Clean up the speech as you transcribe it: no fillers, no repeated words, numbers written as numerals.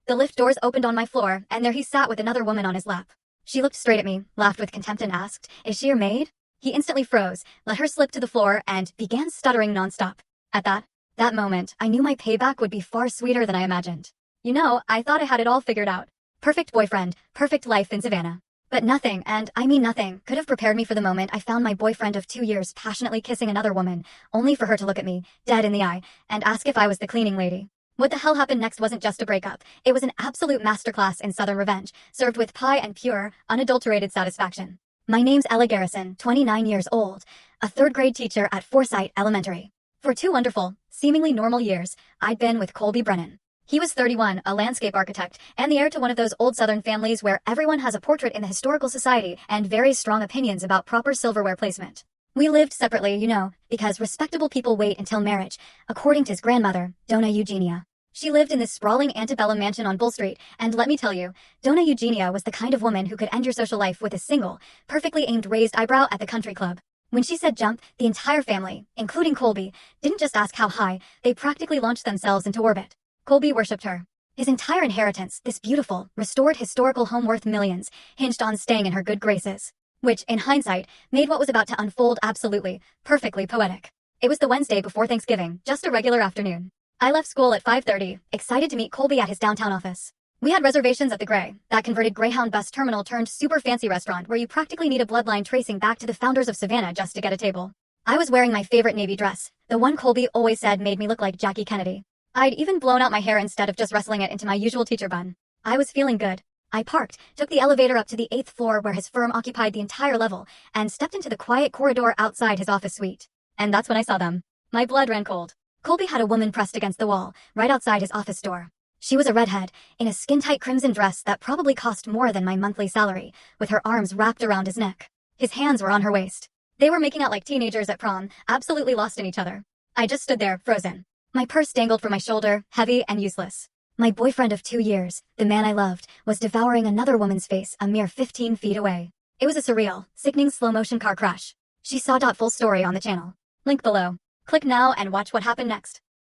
The lift doors opened on my floor, and there he sat with another woman on his lap. She looked straight at me, laughed with contempt and asked, "Is she your maid?" He instantly froze, let her slip to the floor, and began stuttering nonstop. At that moment, I knew my payback would be far sweeter than I imagined. I thought I had it all figured out. Perfect boyfriend, perfect life in Savannah. But nothing, and I mean nothing, could have prepared me for the moment I found my boyfriend of 2 years passionately kissing another woman, only for her to look at me, dead in the eye, and ask if I was the cleaning lady. What the hell happened next wasn't just a breakup. It was an absolute masterclass in Southern revenge, served with pie and pure, unadulterated satisfaction. My name's Ella Garrison, 29 years old, a third-grade teacher at Forsyth Elementary. For 2 wonderful, seemingly normal years, I'd been with Colby Brennan. He was 31, a landscape architect, and the heir to one of those old Southern families where everyone has a portrait in the Historical Society and very strong opinions about proper silverware placement. We lived separately, because respectable people wait until marriage, according to his grandmother, Donna Eugenia. She lived in this sprawling antebellum mansion on Bull Street, and let me tell you, Donna Eugenia was the kind of woman who could end your social life with a single, perfectly aimed raised eyebrow at the country club. When she said jump, the entire family, including Colby, didn't just ask how high, they practically launched themselves into orbit. Colby worshipped her. His entire inheritance, this beautiful, restored historical home worth millions, hinged on staying in her good graces. Which, in hindsight, made what was about to unfold absolutely, perfectly poetic. It was the Wednesday before Thanksgiving, just a regular afternoon. I left school at 5:30, excited to meet Colby at his downtown office. We had reservations at the Grey, that converted Greyhound bus terminal turned super fancy restaurant where you practically need a bloodline tracing back to the founders of Savannah just to get a table. I was wearing my favorite navy dress, the one Colby always said made me look like Jackie Kennedy. I'd even blown out my hair instead of just wrestling it into my usual teacher bun. I was feeling good. I parked, took the elevator up to the 8th floor where his firm occupied the entire level, and stepped into the quiet corridor outside his office suite. And that's when I saw them. My blood ran cold. Colby had a woman pressed against the wall, right outside his office door. She was a redhead, in a skin-tight crimson dress that probably cost more than my monthly salary, with her arms wrapped around his neck. His hands were on her waist. They were making out like teenagers at prom, absolutely lost in each other. I just stood there, frozen. My purse dangled from my shoulder, heavy and useless. My boyfriend of 2 years, the man I loved, was devouring another woman's face a mere 15 feet away. It was a surreal, sickening slow-motion car crash. She saw full story on the channel. Link below. Click now and watch what happened next.